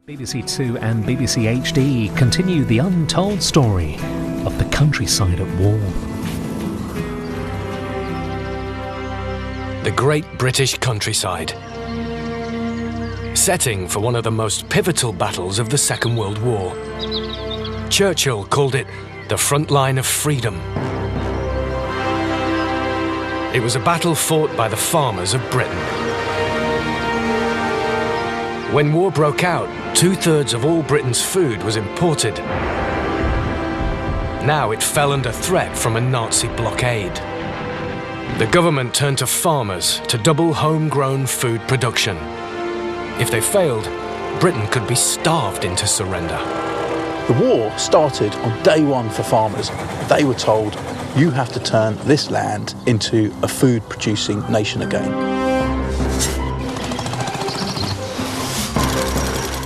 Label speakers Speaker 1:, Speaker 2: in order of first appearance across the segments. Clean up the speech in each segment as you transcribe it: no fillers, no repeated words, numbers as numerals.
Speaker 1: BBC Two and BBC HD continue the untold story of the countryside at war.
Speaker 2: The great British countryside. Setting for one of the most pivotal battles of the Second World War. Churchill called it the front line of freedom. It was a battle fought by the farmers of Britain. When war broke out, 2/3 of all Britain's food was imported. Now it fell under threat from a Nazi blockade. The government turned to farmers to double homegrown food production. If they failed, Britain could be starved into surrender.
Speaker 3: The war started on day one for farmers. They were told, you have to turn this land into a food-producing nation again.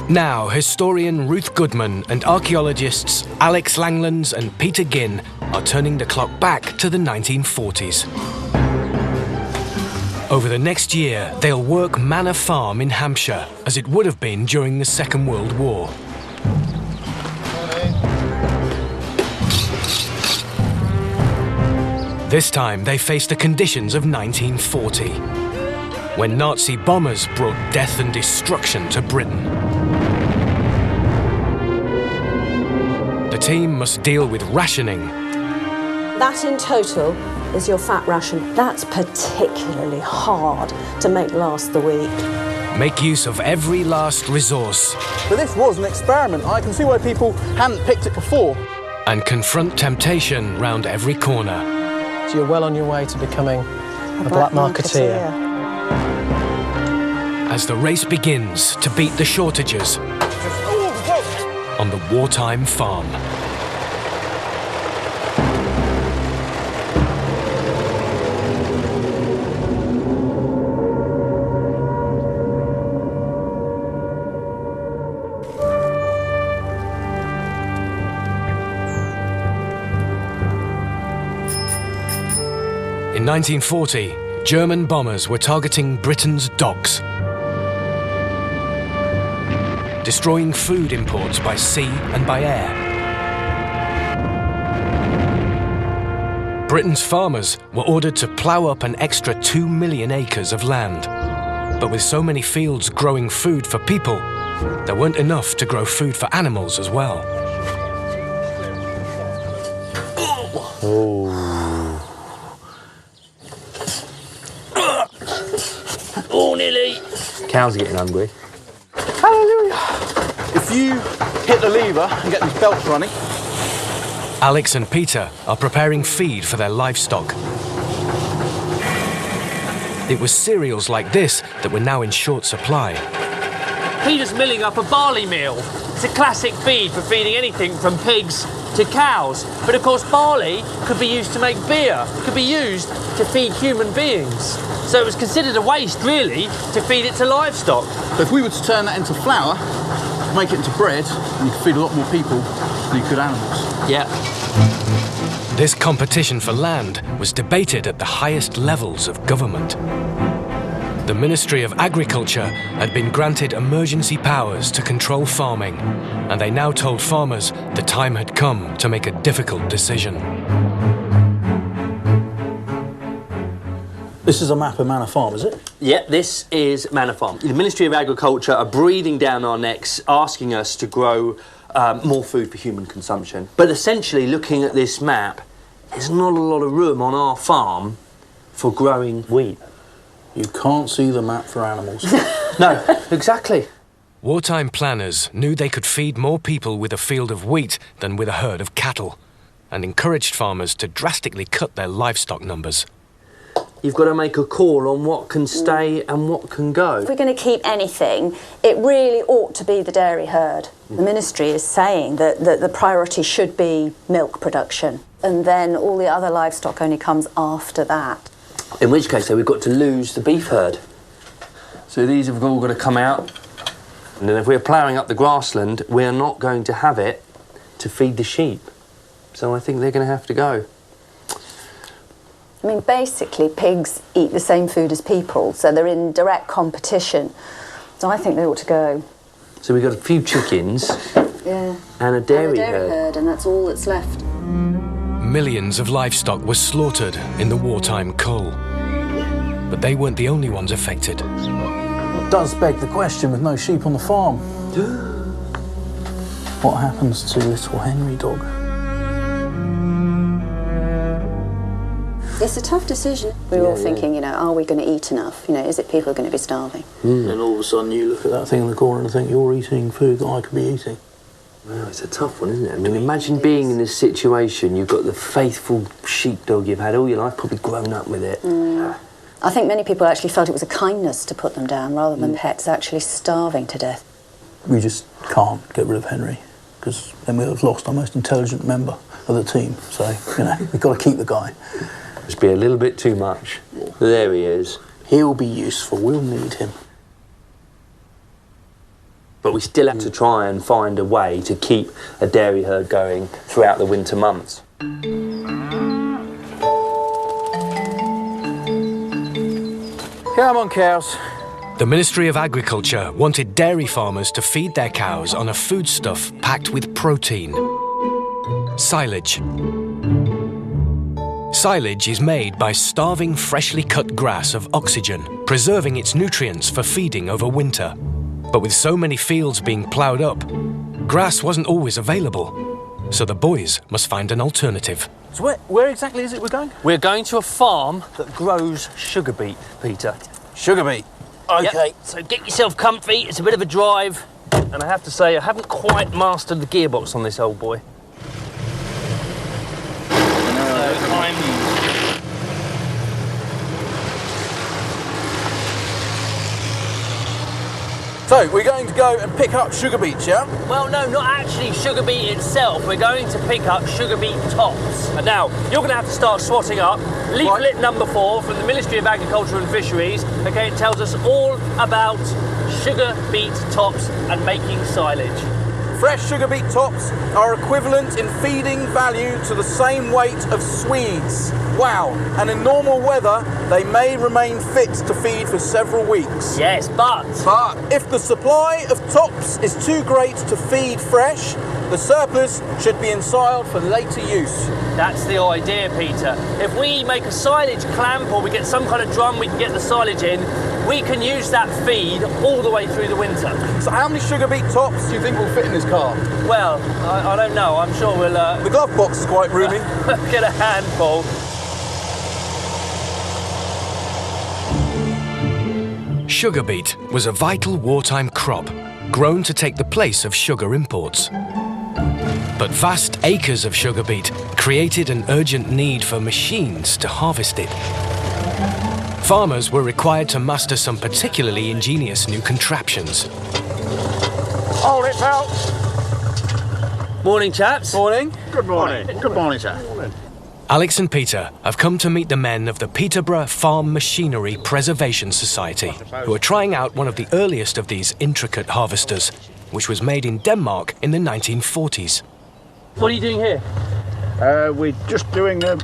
Speaker 2: Now, historian Ruth Goodman and archaeologists Alex Langlands and Peter Ginn are turning the clock back to the 1940s. Over the next year, they'll work Manor Farm in Hampshire, as it would have been during the Second World War. This time, they face the conditions of 1940, when Nazi bombers brought death and destruction to Britain. The team must deal with rationing.
Speaker 4: That in total is your fat ration. That's particularly hard to make last the week.
Speaker 2: Make use of every last resource.
Speaker 3: But this was an experiment. I can see why people hadn't picked it before.
Speaker 2: And confront temptation round every corner.
Speaker 5: So you're well on your way to becoming a black marketeer.
Speaker 2: As the race begins to beat the shortages on the Wartime farm. In 1940, German bombers were targeting Britain's docks, destroying food imports by sea and by air. Britain's farmers were ordered to plough up an extra 2 million acres of land. But with so many fields growing food for people, there weren't enough to grow food for animals as well.
Speaker 6: Oh, nearly. Cows are getting hungry.
Speaker 3: Hallelujah. If you hit the lever and get these belts running.
Speaker 2: Alex and Peter are preparing feed for their livestock. It was cereals like this that were now in short supply.
Speaker 6: Peter's milling up a barley meal. It's a classic feed for feeding anything from pigs to cows. But of course, barley could be used to make beer. It could be used to feed human beings. So it was considered a waste, really, to feed it to livestock.
Speaker 3: So if we were to turn that into flour, make it into bread, and you could feed a lot more people than you could animals.
Speaker 6: Yeah.
Speaker 2: This competition for land was debated at the highest levels of government. The Ministry of Agriculture had been granted emergency powers to control farming, and they now told farmers the time had come to make a difficult decision.
Speaker 3: This is a map of Manor Farm, is it?
Speaker 6: Yeah, this is Manor Farm. The Ministry of Agriculture are breathing down our necks, asking us to grow more food for human consumption. But essentially, looking at this map, there's not a lot of room on our farm for growing wheat.
Speaker 3: You can't see the map for animals.
Speaker 6: No, exactly.
Speaker 2: Wartime planners knew they could feed more people with a field of wheat than with a herd of cattle, and encouraged farmers to drastically cut their livestock numbers.
Speaker 6: You've got to make a call on what can stay and what can go.
Speaker 4: If we're going to keep anything, it really ought to be the dairy herd. The ministry is saying that the priority should be milk production, and then all the other livestock only comes after that.
Speaker 6: In which case, though, we've got to lose the beef herd. So these have all got to come out. And then if we're ploughing up the grassland, we're not going to have it to feed the sheep. So I think they're going to have to go.
Speaker 4: I mean, basically, pigs eat the same food as people, so they're in direct competition. So I think they ought to go.
Speaker 7: So we've got a few chickens
Speaker 4: Yeah.
Speaker 7: and a dairy herd.
Speaker 4: And that's all that's left.
Speaker 2: Millions of livestock were slaughtered in the wartime cull. But they weren't the only ones affected.
Speaker 3: It does beg the question with no sheep on the farm. What happens to little Henry dog?
Speaker 4: It's a tough decision. We were all thinking, you know, are we going to eat enough? You know, is it people are going to be starving?
Speaker 3: And all of a sudden you look at that thing in the corner and think, you're eating food that I could be eating.
Speaker 7: Well, it's a tough one, isn't it? I mean, imagine being in this situation. You've got the faithful sheepdog you've had all your life, probably grown up with it.
Speaker 4: I think many people actually felt it was a kindness to put them down rather than pets actually starving to death.
Speaker 3: We just can't get rid of Henry because then we'll have lost our most intelligent member of the team. So, you know, we've got to keep the guy.
Speaker 7: Must be a little bit too much. There he is.
Speaker 3: He'll be useful. We'll need him.
Speaker 7: But we still have to try and find a way to keep a dairy herd going throughout the winter months.
Speaker 3: Come on, cows.
Speaker 2: The Ministry of Agriculture wanted dairy farmers to feed their cows on a foodstuff packed with protein. Silage. Silage is made by starving freshly cut grass of oxygen, preserving its nutrients for feeding over winter. But with so many fields being ploughed up, grass wasn't always available, so the boys must find an alternative.
Speaker 6: So where exactly is it we're going? We're going to a farm that grows sugar beet, Peter.
Speaker 3: Sugar beet. Okay.
Speaker 6: Yep. So get yourself comfy, it's a bit of a drive, and I have to say I haven't quite mastered the gearbox on this old boy.
Speaker 3: So, we're going to go and pick up sugar beets, yeah?
Speaker 6: Well, no, not actually sugar beet itself. We're going to pick up sugar beet tops. And now, you're going to have to start swatting up leaflet number 4 from the Ministry of Agriculture and Fisheries. Okay, it tells us all about sugar beet tops and making silage.
Speaker 3: Fresh sugar beet tops are equivalent in feeding value to the same weight of Swedes. Wow. And in normal weather, they may remain fit to feed for several weeks.
Speaker 6: Yes, but
Speaker 3: If the supply of tops is too great to feed fresh, the surplus should be ensiled for later use.
Speaker 6: that's the idea, Peter. If we make a silage clamp or we get some kind of drum we can get the silage in, we can use that feed all the way through the winter.
Speaker 3: So how many sugar beet tops do you think will fit in this car?
Speaker 6: Well, I don't know. I'm sure we'll
Speaker 3: The glove box is quite roomy.
Speaker 6: get a handful.
Speaker 2: Sugar beet was a vital wartime crop, grown to take the place of sugar imports. But vast acres of sugar beet created an urgent need for machines to harvest it. Farmers were required to master some particularly ingenious new contraptions.
Speaker 8: Hold it, pal.
Speaker 6: Morning, chaps.
Speaker 3: Morning.
Speaker 8: Good morning. Good morning, sir.
Speaker 2: Alex and Peter have come to meet the men of the Peterborough Farm Machinery Preservation Society, who are trying out one of the earliest of these intricate harvesters, which was made in Denmark in the 1940s.
Speaker 6: What are you doing here?
Speaker 8: We're just doing a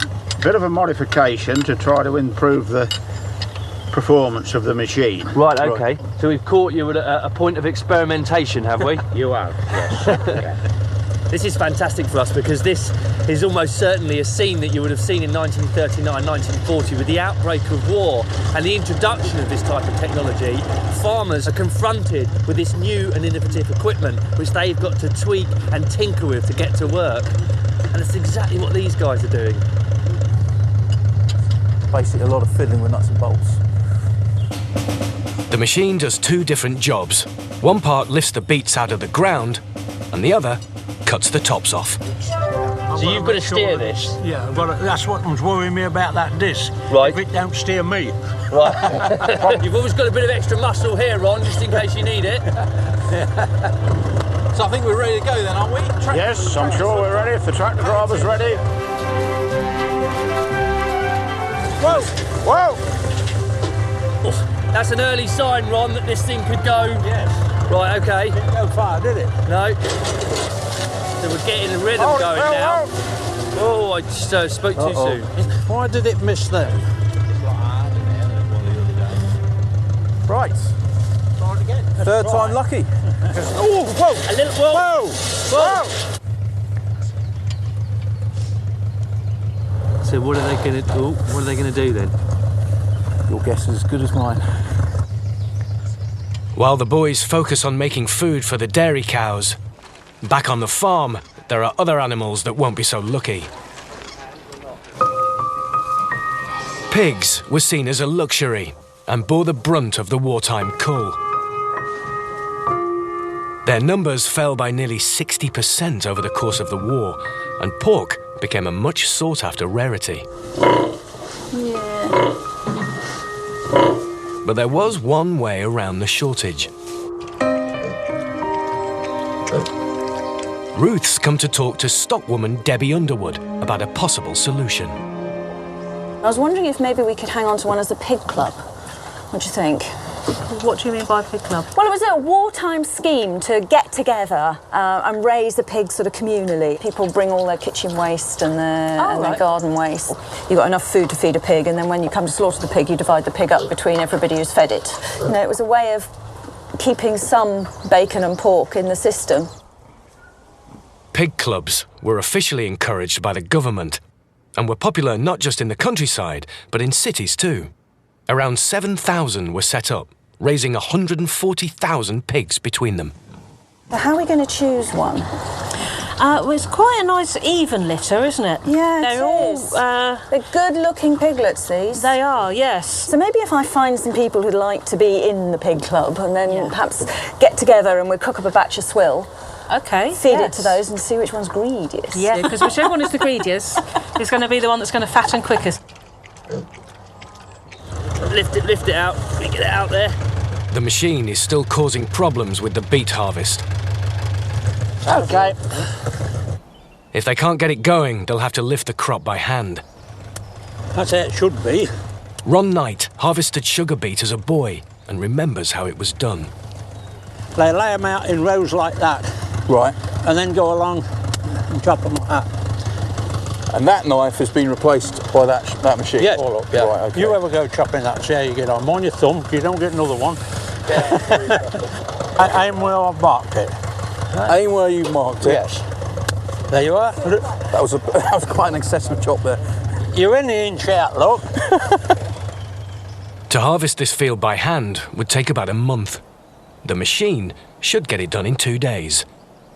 Speaker 8: bit of a modification to try to improve the performance of the machine.
Speaker 6: Right, okay. So we've caught you at a point of experimentation, have we?
Speaker 8: You have, yes.
Speaker 6: This is fantastic for us because this is almost certainly a scene that you would have seen in 1939, 1940 with the outbreak of war and the introduction of this type of technology. Farmers are confronted with this new and innovative equipment which they've got to tweak and tinker with to get to work. And it's exactly what these guys are doing.
Speaker 3: Basically a lot of fiddling with nuts and bolts.
Speaker 2: The machine does two different jobs. One part lifts the beets out of the ground, and the other cuts the tops off.
Speaker 6: So you've got to steer this?
Speaker 9: Yeah, well, that's what was worrying me about that disc.
Speaker 6: Right.
Speaker 9: If it don't steer me.
Speaker 6: Right. You've always got a bit of extra muscle here, Ron, just in case you need it.
Speaker 3: So I think we're ready to go then, aren't we?
Speaker 8: Yes, I'm sure we're ready. If the tractor driver's ready.
Speaker 3: Whoa!
Speaker 8: Whoa!
Speaker 6: That's an early sign, Ron, that this thing could go.
Speaker 9: Yes.
Speaker 6: Right, okay.
Speaker 9: Didn't go far, did it?
Speaker 6: No. So we're getting a rhythm
Speaker 8: Hold it,
Speaker 6: going
Speaker 8: Phil,
Speaker 6: now.
Speaker 8: whoa.
Speaker 6: Oh, I just spoke too soon.
Speaker 9: Why did it miss them?
Speaker 3: Right.
Speaker 9: Try it again.
Speaker 3: Third time lucky.
Speaker 9: Oh, whoa!
Speaker 6: A little, whoa!
Speaker 9: Whoa!
Speaker 7: So what are they going to do? What are they going to do then?
Speaker 3: Your guess is as good as mine.
Speaker 2: While the boys focus on making food for the dairy cows, back on the farm, there are other animals that won't be so lucky. Pigs were seen as a luxury and bore the brunt of the wartime cull. Their numbers fell by nearly 60% over the course of the war, and pork became a much sought-after rarity.
Speaker 4: Yeah.
Speaker 2: But there was one way around the shortage. Ruth's come to talk to stockwoman Debbie Underwood about a possible solution.
Speaker 4: I was wondering if maybe we could hang on to one as a pig club. What do you think?
Speaker 10: What do you mean by pig club?
Speaker 4: Well, it was a wartime scheme to get together and raise the pigs sort of communally. People bring all their kitchen waste and their garden waste. You've got enough food to feed a pig, and then when you come to slaughter the pig, you divide the pig up between everybody who's fed it. You know, it was a way of keeping some bacon and pork in the system.
Speaker 2: Pig clubs were officially encouraged by the government and were popular not just in the countryside, but in cities too. Around 7,000 were set up, raising 140,000 pigs between them.
Speaker 4: So how are we going to choose one?
Speaker 10: Well, it's quite a nice even litter, isn't it?
Speaker 4: Yeah,
Speaker 10: They're all,
Speaker 4: they're good-looking piglets, these.
Speaker 10: They are, yes.
Speaker 4: So maybe if I find some people who'd like to be in the pig club and then perhaps get together and we cook up a batch of swill.
Speaker 10: Okay.
Speaker 4: Feed it to those and see which one's greediest.
Speaker 10: Yeah, because whichever one is the greediest is going to be the one that's going to fatten quickest.
Speaker 6: Lift it out. Get it out there.
Speaker 2: The machine is still causing problems with the beet harvest.
Speaker 9: Okay.
Speaker 2: If they can't get it going, they'll have to lift the crop by hand.
Speaker 9: That's how it should be.
Speaker 2: Ron Knight harvested sugar beet as a boy and remembers how it was done.
Speaker 9: They lay them out in rows like that.
Speaker 3: Right.
Speaker 9: And then go along and chop them like that.
Speaker 3: And that knife has been replaced by that machine?
Speaker 9: Yeah.
Speaker 3: Oh, look, yeah. Right, okay.
Speaker 9: You ever go chopping that, see how you get on. Mind your thumb, you don't get another one. Aim where I marked it.
Speaker 3: Aim where you marked it?
Speaker 9: Yes. There you are.
Speaker 3: That was quite an excessive chop there.
Speaker 9: You're in the inch out, look.
Speaker 2: To harvest this field by hand would take about a month. The machine should get it done in 2 days,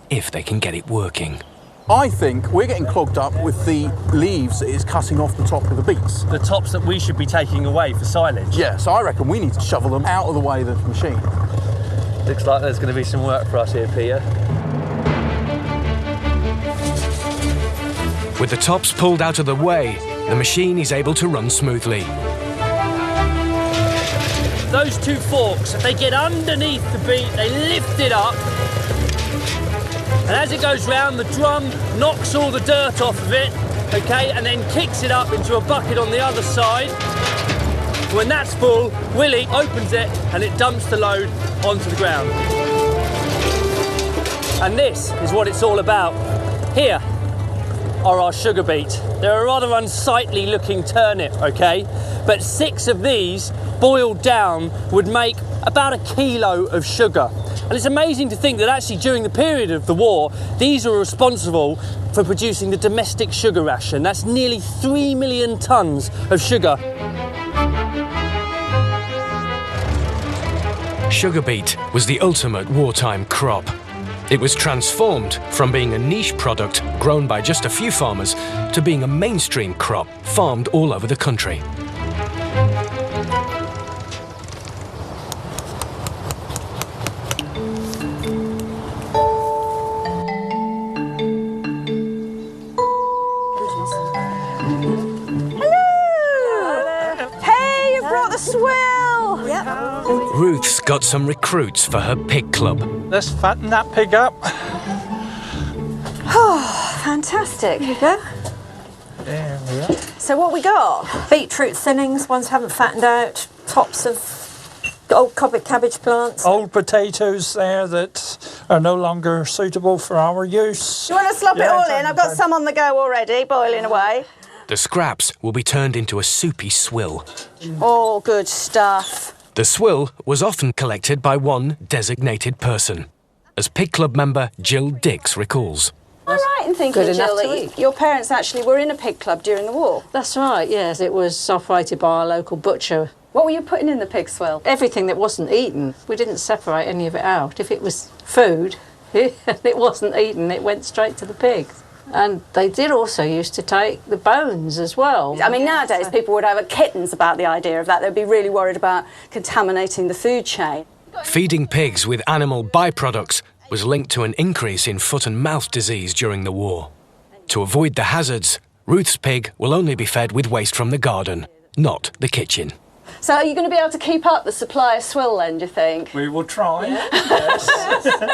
Speaker 2: if they can get it working.
Speaker 3: I think we're getting clogged up with the leaves that it's cutting off the top of the beets.
Speaker 6: The tops that we should be taking away for silage.
Speaker 3: Yeah, so I reckon we need to shovel them out of the way of the machine.
Speaker 6: Looks like there's going to be some work for us here, Peter.
Speaker 2: With the tops pulled out of the way, the machine is able to run smoothly.
Speaker 6: Those two forks, if they get underneath the beet, they lift it up. And as it goes round, the drum knocks all the dirt off of it, okay, and then kicks it up into a bucket on the other side. When that's full, Willie opens it and it dumps the load onto the ground. And this is what it's all about. Here are our sugar beet. They're a rather unsightly looking turnip, okay? But 6 of these, boiled down, would make about 1 kilo of sugar. And it's amazing to think that actually during the period of the war, these were responsible for producing the domestic sugar ration. That's nearly 3 million tonnes of sugar.
Speaker 2: Sugar beet was the ultimate wartime crop. It was transformed from being a niche product grown by just a few farmers to being a mainstream crop farmed all over the country. Ruth's got some recruits for her pig club.
Speaker 9: Let's fatten that pig up.
Speaker 4: Oh, fantastic. Here you go.
Speaker 9: There we are.
Speaker 4: So what we got?
Speaker 10: Beetroot thinnings, ones haven't fattened out, tops of old cabbage plants.
Speaker 9: Old potatoes there that are no longer suitable for our use.
Speaker 4: Do you want to slop it all in? I've got some on the go already, boiling away.
Speaker 2: The scraps will be turned into a soupy swill.
Speaker 4: All good stuff.
Speaker 2: The swill was often collected by one designated person. as Pig Club member Jill Dix recalls.
Speaker 4: Am I right in thinking,
Speaker 10: Good
Speaker 4: Jill,
Speaker 10: enough to
Speaker 4: that
Speaker 10: eat.
Speaker 4: your parents actually were in a pig club during the war?
Speaker 10: That's right, yes. It was operated by a local butcher.
Speaker 4: What were you putting in the pig swill?
Speaker 10: Everything that wasn't eaten, we didn't separate any of it out. If it was food and it wasn't eaten, it went straight to the pigs. And they did also used to take the bones as well.
Speaker 4: I mean, nowadays people would have kittens about the idea of that. They'd be really worried about contaminating the food chain.
Speaker 2: Feeding pigs with animal byproducts was linked to an increase in foot and mouth disease during the war. To avoid the hazards, Ruth's pig will only be fed with waste from the garden, not the kitchen.
Speaker 4: So are you going to be able to keep up the supply of swill then, do you think?
Speaker 9: We will try, yes.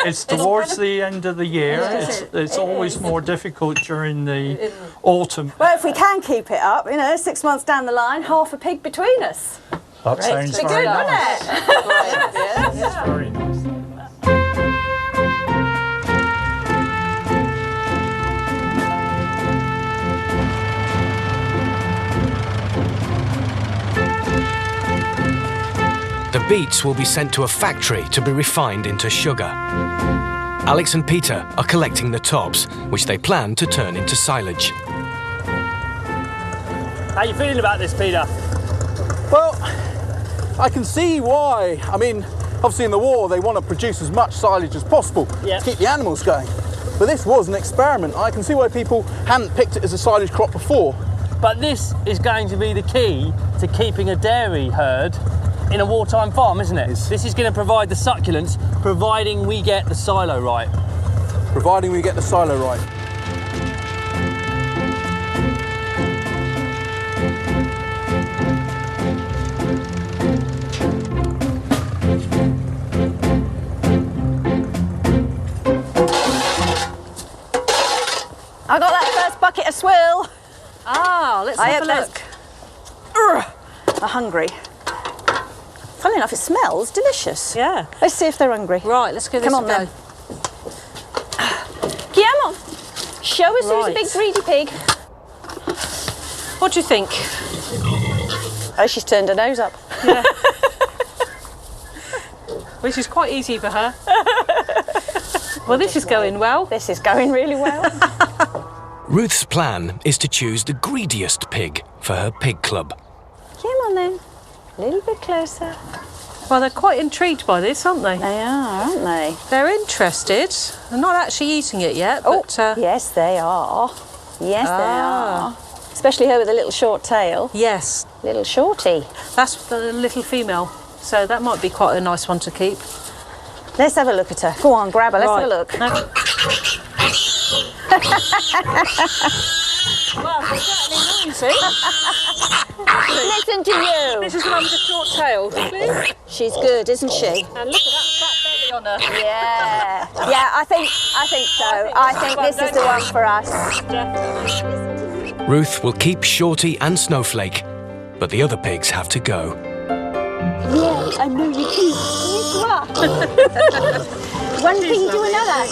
Speaker 9: It's towards the end of the year. It's always more difficult during the autumn.
Speaker 4: Well, if we can keep it up, 6 months down the line, half a pig between us.
Speaker 9: That sounds
Speaker 4: Be
Speaker 9: very
Speaker 4: good,
Speaker 9: nice.
Speaker 4: wouldn't it?
Speaker 9: It's very nice.
Speaker 2: The beets will be sent to a factory to be refined into sugar. Alex and Peter are collecting the tops, which they plan to turn into silage.
Speaker 6: How are you feeling about this, Peter?
Speaker 3: Well, I can see why. I mean, obviously in the war they want to produce as much silage as possible to keep the animals going. But this was an experiment. I can see why people hadn't picked it as a silage crop before.
Speaker 6: But this is going to be the key to keeping a dairy herd in a wartime farm, isn't it? This is going to provide the succulents, providing we get the silo right.
Speaker 3: Providing we get the silo right.
Speaker 4: I got that first bucket of swill.
Speaker 10: Ah, let's have a look.
Speaker 4: I'm hungry. Funnily enough, it smells delicious.
Speaker 10: Yeah.
Speaker 4: Let's see if they're hungry.
Speaker 10: Right, let's give this
Speaker 4: Come on
Speaker 10: a go.
Speaker 4: then. Guillermo, show us who's a big greedy pig.
Speaker 10: What do you think?
Speaker 4: Oh, she's turned her nose up.
Speaker 10: Yeah. Which is quite easy for her. Well, this is going well.
Speaker 4: This is going really well.
Speaker 2: Ruth's plan is to choose the greediest pig for her pig club.
Speaker 4: Come on then. A little bit closer.
Speaker 10: Well, they're quite intrigued by this, aren't they?
Speaker 4: They are, aren't they?
Speaker 10: They're interested. They're not actually eating it yet,
Speaker 4: Oh,
Speaker 10: but...
Speaker 4: yes, they are. Yes, they are. Especially her with a little short tail.
Speaker 10: Yes.
Speaker 4: Little shorty.
Speaker 10: That's the little female, so that might be quite a nice one to keep.
Speaker 4: Let's have a look at her. Go on, grab her. Let's have a look.
Speaker 10: Well, she's certainly noisy.
Speaker 4: Listen to you.
Speaker 10: This is one with a short tail.
Speaker 4: She's good, isn't she?
Speaker 10: And look at that fat belly on her.
Speaker 4: Yeah. Yeah, I think so. I think this is the one for us.
Speaker 2: Ruth will keep Shorty and Snowflake, but the other pigs have to go.
Speaker 4: Yeah, I know you do. Yes, you are. One thing to another.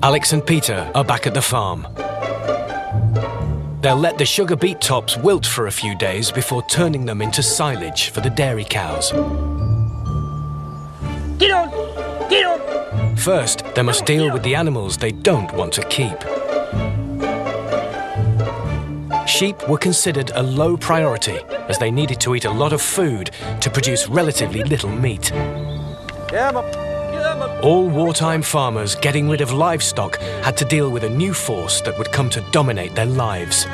Speaker 2: Alex and Peter are back at the farm. They'll let the sugar beet tops wilt for a few days before turning them into silage for the dairy cows.
Speaker 6: Get on! Get on!
Speaker 2: First, they must deal with the animals they don't want to keep. Sheep were considered a low priority as they needed to eat a lot of food to produce relatively little meat. All wartime farmers getting rid of livestock had to deal with a new force that would come to dominate their lives.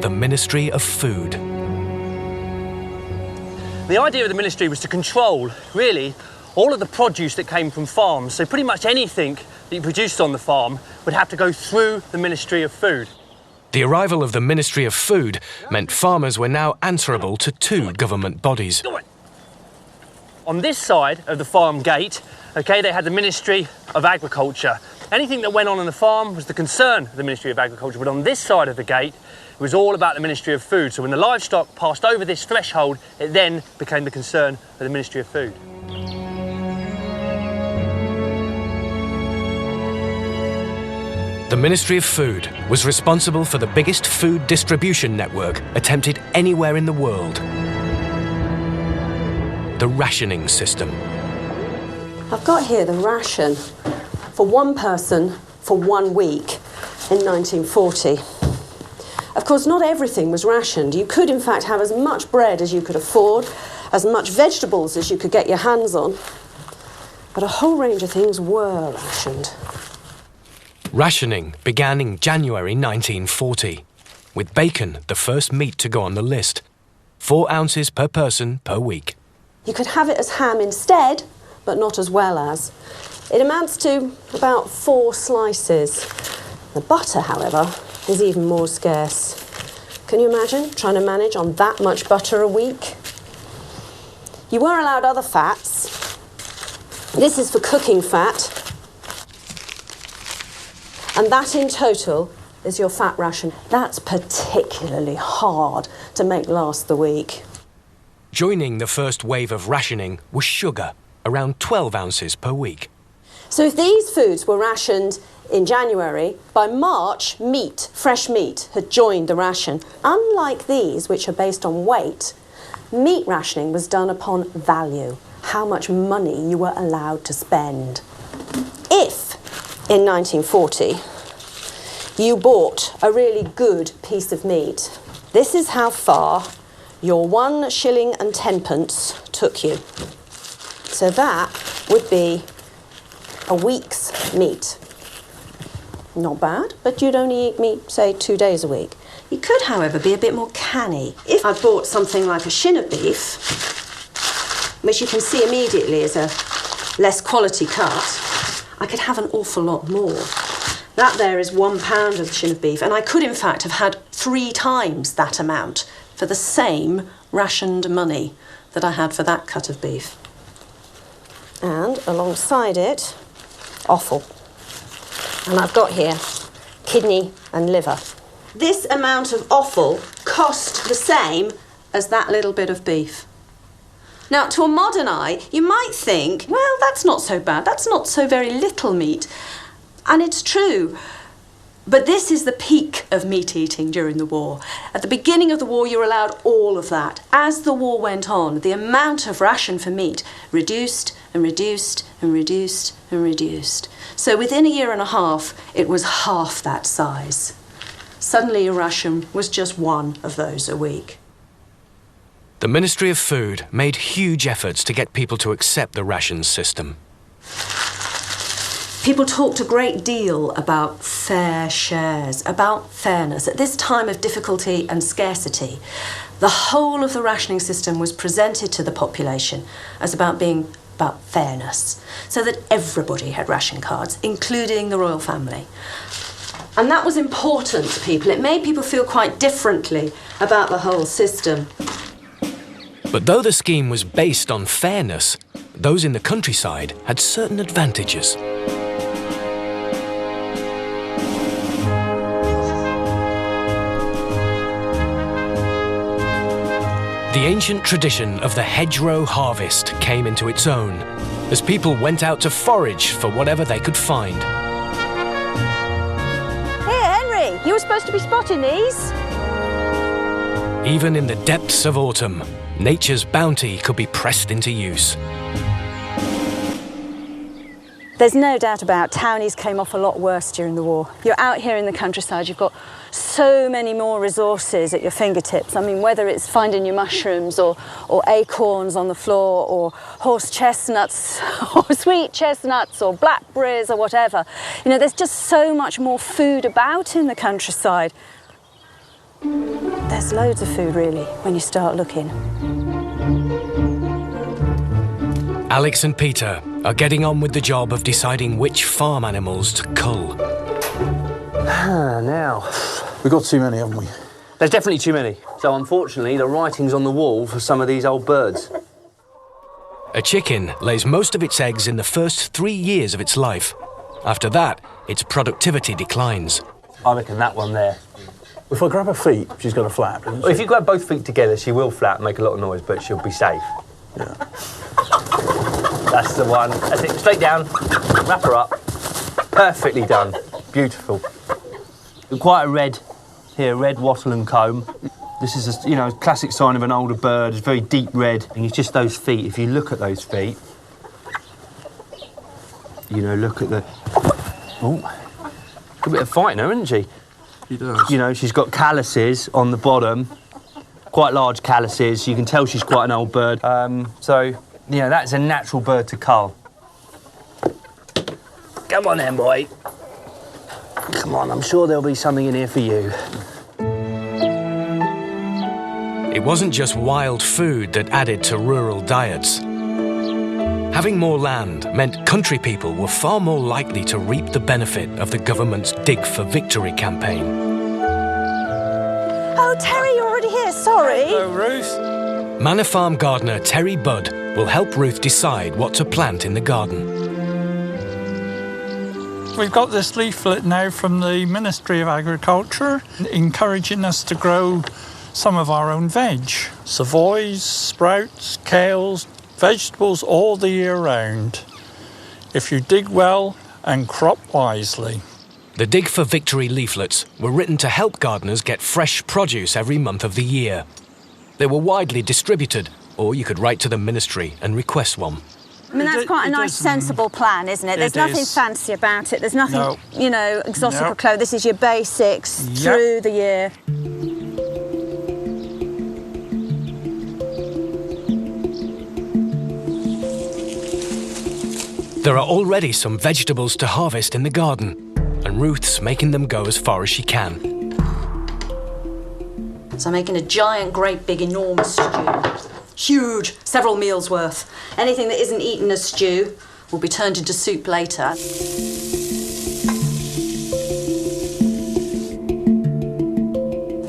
Speaker 2: The Ministry of Food.
Speaker 6: The idea of the ministry was to control, really, all of the produce that came from farms. So pretty much anything that you produced on the farm would have to go through the Ministry of Food.
Speaker 2: The arrival of the Ministry of Food meant farmers were now answerable to two government bodies.
Speaker 6: On this side of the farm gate, okay, they had the Ministry of Agriculture. Anything that went on the farm was the concern of the Ministry of Agriculture, but on this side of the gate, was all about the Ministry of Food. So when the livestock passed over this threshold, it then became the concern of the Ministry of Food.
Speaker 2: The Ministry of Food was responsible for the biggest food distribution network attempted anywhere in the world. The rationing system.
Speaker 11: I've got here the ration for one person for 1 week in 1940. Of course, not everything was rationed. You could, in fact, have as much bread as you could afford, as much vegetables as you could get your hands on, but a whole range of things were rationed.
Speaker 2: Rationing began in January 1940, with bacon the first meat to go on the list. 4 ounces per person per week.
Speaker 11: You could have it as ham instead, but not as well as. It amounts to about 4 slices. The butter, however, is even more scarce. Can you imagine trying to manage on that much butter a week? You were allowed other fats. This is for cooking fat. And that in total is your fat ration. That's particularly hard to make last the week.
Speaker 2: Joining the first wave of rationing was sugar, around 12 ounces per week.
Speaker 11: So if these foods were rationed in January, by March, meat, fresh meat, had joined the ration. Unlike these, which are based on weight, meat rationing was done upon value, how much money you were allowed to spend. If, in 1940, you bought a really good piece of meat, this is how far your 1 shilling and 10 pence took you. So that would be a week's meat. Not bad, but you'd only eat meat, say, 2 days a week. You could, however, be a bit more canny. If I bought something like a shin of beef, which you can see immediately is a less quality cut, I could have an awful lot more. That there is 1 pound of shin of beef, and I could, in fact, have had 3 times that amount for the same rationed money that I had for that cut of beef. And alongside it, offal. And I've got here kidney and liver. This amount of offal cost the same as that little bit of beef. Now, to a modern eye, you might think, well, that's not so bad, that's not so very little meat. And it's true. But this is the peak of meat eating during the war. At the beginning of the war, you're allowed all of that. As the war went on, the amount of ration for meat reduced and reduced and reduced and reduced. So within a year and a half, it was half that size. Suddenly, a ration was just 1 of those a week.
Speaker 2: The Ministry of Food made huge efforts to get people to accept the rations system.
Speaker 11: People talked a great deal about fair shares, about fairness. At this time of difficulty and scarcity, the whole of the rationing system was presented to the population as about fairness, so that everybody had ration cards, including the royal family. And that was important to people. It made people feel quite differently about the whole system.
Speaker 2: But though the scheme was based on fairness, those in the countryside had certain advantages. The ancient tradition of the hedgerow harvest came into its own, as people went out to forage for whatever they could find.
Speaker 4: Here, Henry, you were supposed to be spotting these.
Speaker 2: Even in the depths of autumn, nature's bounty could be pressed into use.
Speaker 4: There's no doubt about townies came off a lot worse during the war. You're out here in the countryside, you've got so many more resources at your fingertips. I mean, whether it's finding your mushrooms or acorns on the floor or horse chestnuts or sweet chestnuts or blackberries or whatever. You know, there's just so much more food about in the countryside. There's loads of food, really, when you start looking.
Speaker 2: Alex and Peter are getting on with the job of deciding which farm animals to cull.
Speaker 7: Now,
Speaker 3: We've got too many, haven't we?
Speaker 7: there's definitely too many. So unfortunately, the writing's on the wall for some of these old birds.
Speaker 2: A chicken lays most of its eggs in the first 3 years of its life. After that, its productivity declines.
Speaker 7: I reckon that one there.
Speaker 3: If I grab her feet, she's got to flap, isn't she?
Speaker 7: Well, if you grab both feet together, she will flap, make a lot of noise, but she'll be safe.
Speaker 3: Yeah.
Speaker 7: That's the one. That's it. Straight down. Wrap her up. Perfectly done. Beautiful. Quite a red wattle and comb. This is a classic sign of an older bird. It's very deep red, and it's just those feet. If you look at those feet, look at the. Oh, a bit of fight in her, isn't she?
Speaker 3: She does.
Speaker 7: She's got calluses on the bottom, quite large calluses. You can tell she's quite an old bird. That's a natural bird to cull. Come on then, boy. Come on, I'm sure there'll be something in here for you.
Speaker 2: It wasn't just wild food that added to rural diets. Having more land meant country people were far more likely to reap the benefit of the government's Dig for Victory campaign.
Speaker 4: Oh, Terry, you're already here. Sorry.
Speaker 9: Hello, Ruth.
Speaker 2: Manor Farm gardener Terry Budd will help Ruth decide what to plant in the garden.
Speaker 9: We've got this leaflet now from the Ministry of Agriculture encouraging us to grow some of our own veg. Savoys, sprouts, kales, vegetables all the year round, if you dig well and crop wisely.
Speaker 2: The Dig for Victory leaflets were written to help gardeners get fresh produce every month of the year. They were widely distributed, or you could write to the ministry and request one.
Speaker 4: I mean, that's quite a nice, sensible plan, isn't it? There's nothing fancy about it. There's nothing, exotic or close. This is your basics through the year.
Speaker 2: There are already some vegetables to harvest in the garden, and Ruth's making them go as far as she can.
Speaker 4: So I'm making a giant, great, big, enormous stew. Huge, several meals worth. Anything that isn't eaten as stew will be turned into soup later.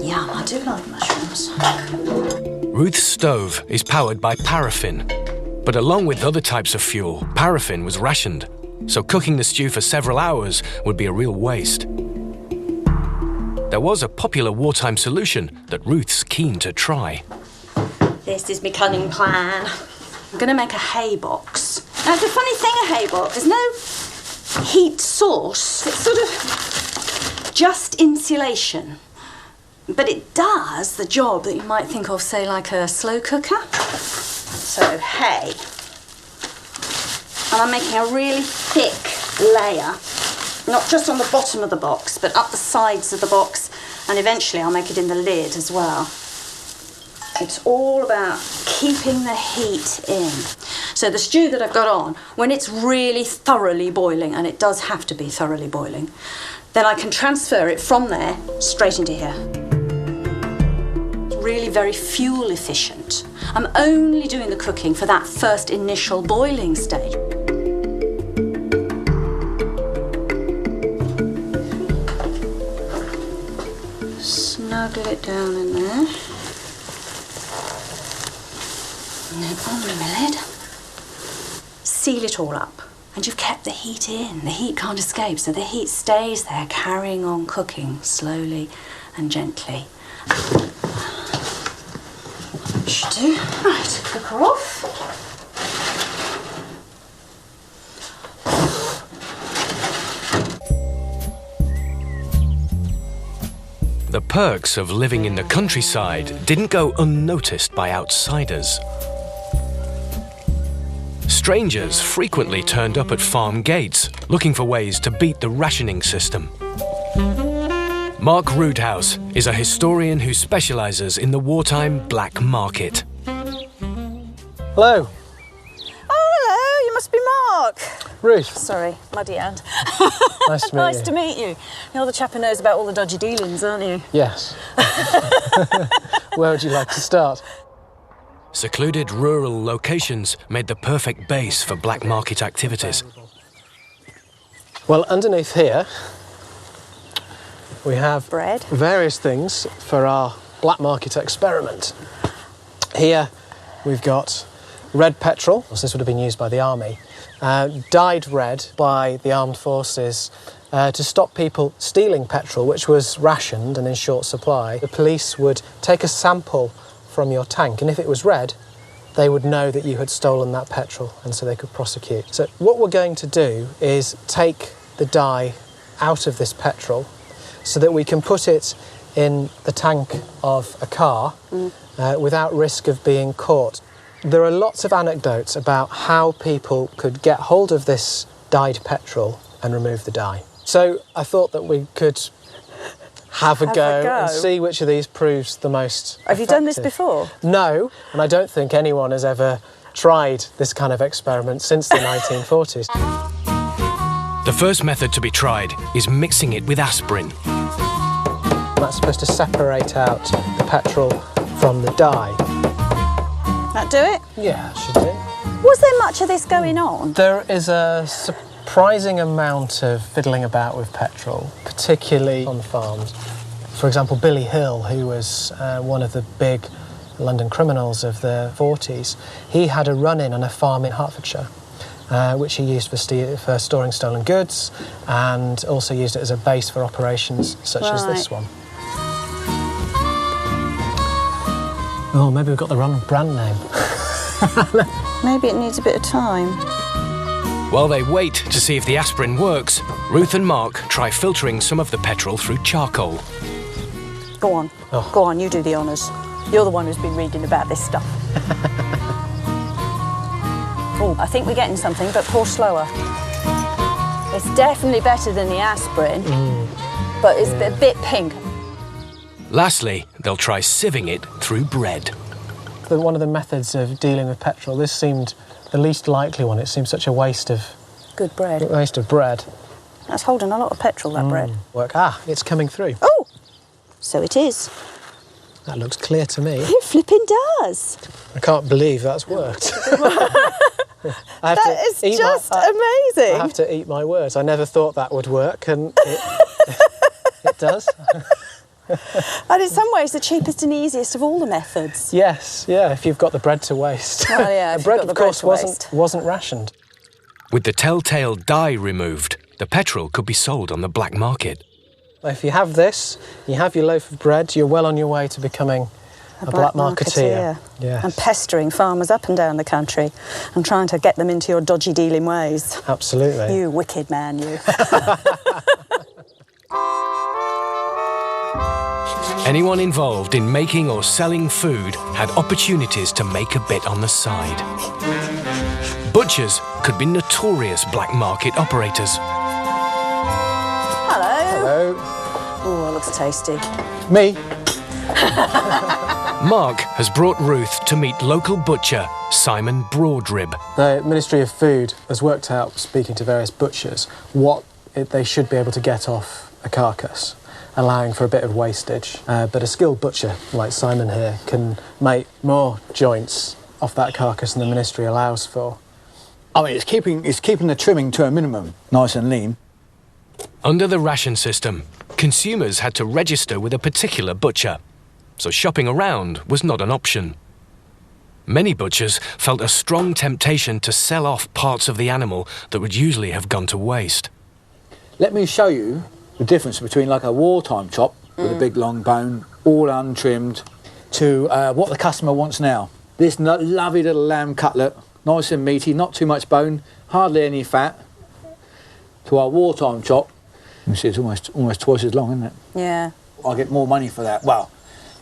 Speaker 4: Yum, I do like mushrooms.
Speaker 2: Ruth's stove is powered by paraffin. But along with other types of fuel, paraffin was rationed, so cooking the stew for several hours would be a real waste. There was a popular wartime solution that Ruth's keen to try.
Speaker 4: This is my cunning plan. I'm going to make a hay box. Now, the funny thing, a hay box, there's no heat source. It's sort of just insulation. But it does the job that you might think of, say, like a slow cooker. So, hay. And I'm making a really thick layer, not just on the bottom of the box, but up the sides of the box, and eventually I'll make it in the lid as well. It's all about keeping the heat in. So the stew that I've got on, when it's really thoroughly boiling, and it does have to be thoroughly boiling, then I can transfer it from there straight into here. Really very fuel efficient. I'm only doing the cooking for that first initial boiling stage. Snuggle it down in there. And then on with my lid. Seal it all up. And you've kept the heat in. The heat can't escape, so the heat stays there, carrying on cooking slowly and gently. Should do. Right, cooker off.
Speaker 2: The perks of living in the countryside didn't go unnoticed by outsiders. Strangers frequently turned up at farm gates looking for ways to beat the rationing system. Mark Roodhouse is a historian who specialises in the wartime black market.
Speaker 5: Hello.
Speaker 4: Oh, hello, you must be Mark.
Speaker 5: Ruth.
Speaker 4: Sorry, muddy hand.
Speaker 5: Nice to meet
Speaker 4: Nice
Speaker 5: you.
Speaker 4: to meet you. You're the chap who knows about all the dodgy dealings, aren't you?
Speaker 5: Yes. Where would you like to start?
Speaker 2: Secluded rural locations made the perfect base for black market activities.
Speaker 5: Well, underneath here, we have
Speaker 4: bread,
Speaker 5: various things for our black market experiment. Here, we've got red petrol. This would have been used by the army. Dyed red by the armed forces to stop people stealing petrol, which was rationed and in short supply, the police would take a sample from your tank, and if it was red, they would know that you had stolen that petrol, and so they could prosecute. So what we're going to do is take the dye out of this petrol so that we can put it in the tank of a car without risk of being caught. There are lots of anecdotes about how people could get hold of this dyed petrol and remove the dye. So I thought that we could have a go and see which of these proves the most
Speaker 4: Have you done this before?
Speaker 5: No, and I don't think anyone has ever tried this kind of experiment since the 1940s.
Speaker 2: The first method to be tried is mixing it with aspirin.
Speaker 5: That's supposed to separate out the petrol from the dye.
Speaker 4: That do it?
Speaker 5: Yeah, that should do.
Speaker 4: Was there much of this going on?
Speaker 5: There is a surprising amount of fiddling about with petrol, particularly on farms. For example, Billy Hill, who was one of the big London criminals of the 40s, he had a run-in on a farm in Hertfordshire, which he used for storing stolen goods, and also used it as a base for operations such as this one. Oh, maybe we've got the wrong brand name.
Speaker 4: Maybe it needs a bit of time.
Speaker 2: While they wait to see if the aspirin works, Ruth and Mark try filtering some of the petrol through charcoal.
Speaker 4: Go on.
Speaker 5: Oh.
Speaker 4: Go on, you do the honours. You're the one who's been reading about this stuff. Oh, I think we're getting something, but pour slower. It's definitely better than the aspirin, but it's a bit pink.
Speaker 2: Lastly, they'll try sieving it through bread.
Speaker 5: One of the methods of dealing with petrol, this seemed the least likely one. It seemed such a waste of...
Speaker 4: Good bread.
Speaker 5: Waste of bread.
Speaker 4: That's holding a lot of petrol, that bread.
Speaker 5: Work. Ah, it's coming through.
Speaker 4: Oh! So it is.
Speaker 5: That looks clear to me.
Speaker 4: It flipping does.
Speaker 5: I can't believe that's worked.
Speaker 4: That is just amazing.
Speaker 5: I have to eat my words. I never thought that would work, and it does.
Speaker 4: And in some ways, the cheapest and easiest of all the methods.
Speaker 5: Yes, yeah, if you've got the bread to waste.
Speaker 4: Well, yeah,
Speaker 5: the bread, of course, wasn't rationed.
Speaker 2: With the telltale dye removed, the petrol could be sold on the black market.
Speaker 5: If you have this, you have your loaf of bread, you're well on your way to becoming a black marketeer. Yes.
Speaker 4: And pestering farmers up and down the country and trying to get them into your dodgy dealing ways.
Speaker 5: Absolutely.
Speaker 4: You wicked man, you.
Speaker 2: Anyone involved in making or selling food had opportunities to make a bit on the side. Butchers could be notorious black market operators.
Speaker 4: Hello.
Speaker 5: Hello.
Speaker 4: Oh, it looks tasty.
Speaker 5: Me.
Speaker 2: Mark has brought Ruth to meet local butcher Simon Broadrib.
Speaker 5: The Ministry of Food has worked out, speaking to various butchers, what they should be able to get off a carcass, allowing for a bit of wastage. But a skilled butcher like Simon here can make more joints off that carcass than the ministry allows for.
Speaker 8: I mean, it's keeping the trimming to a minimum, nice and lean.
Speaker 2: Under the ration system, consumers had to register with a particular butcher, so shopping around was not an option. Many butchers felt a strong temptation to sell off parts of the animal that would usually have gone to waste.
Speaker 8: Let me show you the difference between like a wartime chop with a big long bone, all untrimmed, to what the customer wants now. This lovely little lamb cutlet, nice and meaty, not too much bone, hardly any fat, to our wartime chop. You see, it's almost twice as long, isn't it?
Speaker 4: Yeah.
Speaker 8: I'll get more money for that. Well,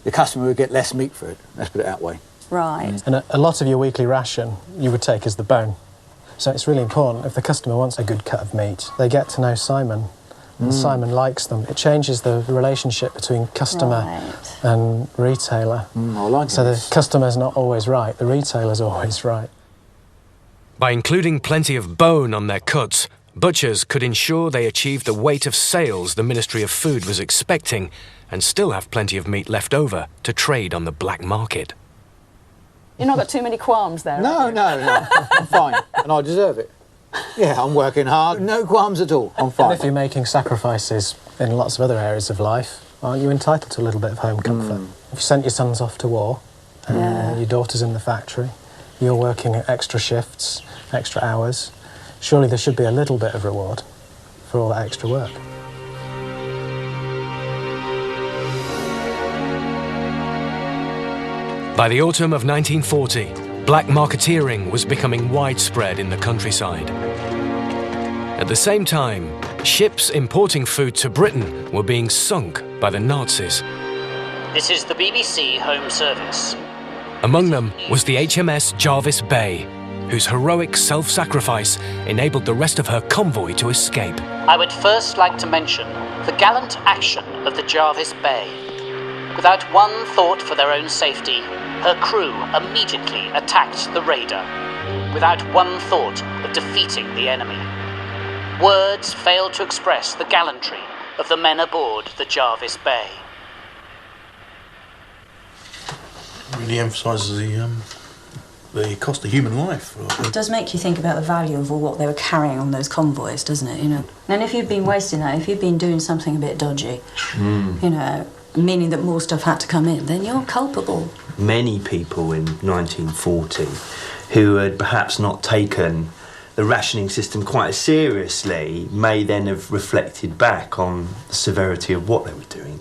Speaker 8: the customer would get less meat for it. Let's put it that way.
Speaker 4: Right.
Speaker 5: And a lot of your weekly ration you would take as the bone. So it's really important, if the customer wants a good cut of meat, they get to know Simon, and Simon likes them. It changes the relationship between customer and retailer.
Speaker 8: I like
Speaker 5: so the customer's not always right, the retailer's always right.
Speaker 2: By including plenty of bone on their cuts, butchers could ensure they achieved the weight of sales the Ministry of Food was expecting and still have plenty of meat left over to trade on the black market.
Speaker 4: You've not got too many qualms there,
Speaker 8: No, I'm fine, and I deserve it. Yeah, I'm working hard, no qualms at all, I'm fine.
Speaker 5: And if you're making sacrifices in lots of other areas of life, aren't you entitled to a little bit of home comfort? If you sent your sons off to war, your daughter's in the factory, you're working extra shifts, extra hours, surely there should be a little bit of reward for all that extra work.
Speaker 2: By the autumn of 1940, black marketeering was becoming widespread in the countryside. At the same time, ships importing food to Britain were being sunk by the Nazis.
Speaker 12: This is the BBC Home Service.
Speaker 2: Among them was the HMS Jarvis Bay, whose heroic self-sacrifice enabled the rest of her convoy to escape.
Speaker 12: I would first like to mention the gallant action of the Jarvis Bay. Without one thought for their own safety, her crew immediately attacked the raider, without one thought of defeating the enemy. Words fail to express the gallantry of the men aboard the Jarvis Bay.
Speaker 13: Really emphasises the cost of human life.
Speaker 4: It does make you think about the value of all what they were carrying on those convoys, doesn't it? You know, and if you'd been wasting that, if you'd been doing something a bit dodgy, you know, meaning that more stuff had to come in, then you're culpable.
Speaker 7: Many people in 1940 who had perhaps not taken the rationing system quite as seriously may then have reflected back on the severity of what they were doing.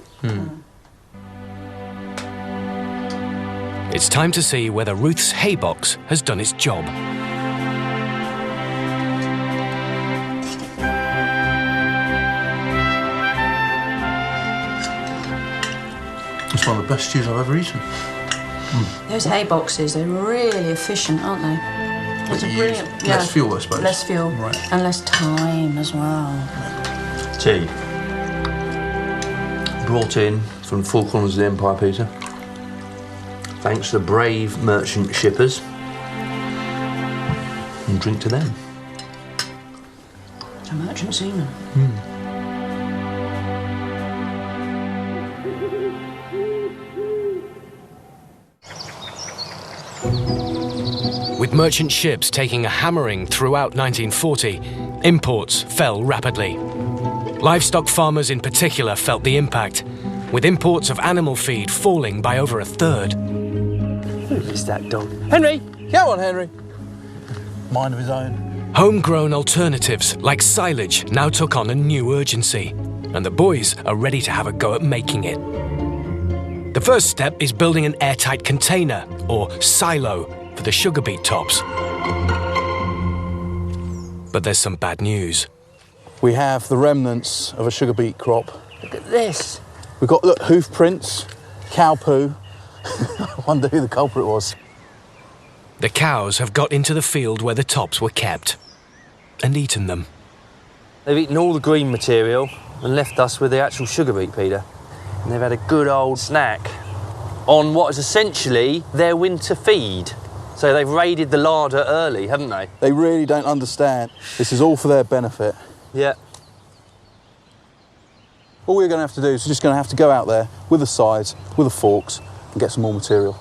Speaker 2: It's time to see whether Ruth's hay box has done its job.
Speaker 13: It's one of the best stews I've ever eaten.
Speaker 4: Those hay boxes, they're really efficient, aren't they? It's a brilliant,
Speaker 13: less fuel, I suppose.
Speaker 4: Less fuel,
Speaker 13: right.
Speaker 4: And less time as well.
Speaker 7: Tea. Brought in from the four corners of the Empire, Peter. Thanks to the brave merchant shippers. And drink to them.
Speaker 4: To merchant seamen.
Speaker 2: With merchant ships taking a hammering throughout 1940, imports fell rapidly. Livestock farmers in particular felt the impact, with imports of animal feed falling by over a third.
Speaker 7: Who is that dog? Henry!
Speaker 8: Go on, Henry.
Speaker 13: Mind of his own.
Speaker 2: Homegrown alternatives like silage now took on a new urgency, and the boys are ready to have a go at making it. The first step is building an airtight container, or silo, for the sugar beet tops. But there's some bad news.
Speaker 3: We have the remnants of a sugar beet crop.
Speaker 7: Look at this.
Speaker 3: We've got, look, hoof prints, cow poo. I wonder who the culprit was.
Speaker 2: The cows have got into the field where the tops were kept and eaten them.
Speaker 7: They've eaten all the green material and left us with the actual sugar beet, Peter. And they've had a good old snack on what is essentially their winter feed. So they've raided the larder early, haven't they?
Speaker 3: They really don't understand. This is all for their benefit.
Speaker 7: Yeah.
Speaker 3: All we're going to have to do is we're just going to have to go out there with the scythes, with the forks, and get some more material.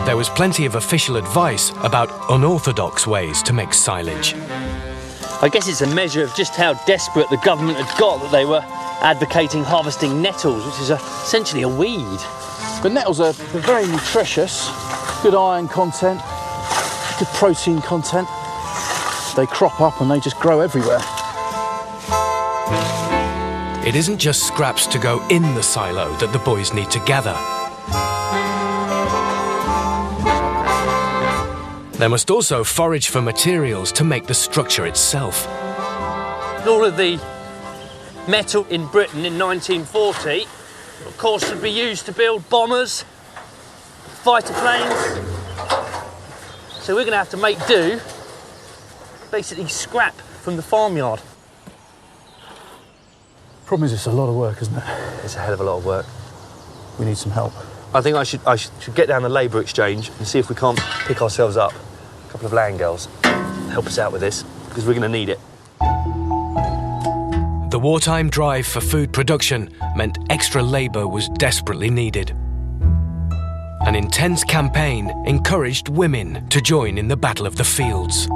Speaker 2: There was plenty of official advice about unorthodox ways to make silage.
Speaker 7: I guess it's a measure of just how desperate the government had got that they were advocating harvesting nettles, which is essentially a weed.
Speaker 3: But nettles are very nutritious, good iron content, good protein content. They crop up and they just grow everywhere.
Speaker 2: It isn't just scraps to go in the silo that the boys need to gather. They must also forage for materials to make the structure itself.
Speaker 7: All of the metal in Britain in 1940, of course, would be used to build bombers, fighter planes. So we're going to have to make do, basically scrap from the farmyard.
Speaker 3: Problem is, it's a lot of work, isn't it?
Speaker 7: It's a hell of a lot of work.
Speaker 3: We need some help.
Speaker 7: I think I should get down the labour exchange and see if we can't pick ourselves up a couple of land girls. Help us out with this, because we're going to need it.
Speaker 2: The wartime drive for food production meant extra labour was desperately needed. An intense campaign encouraged women to join in the Battle of the Fields.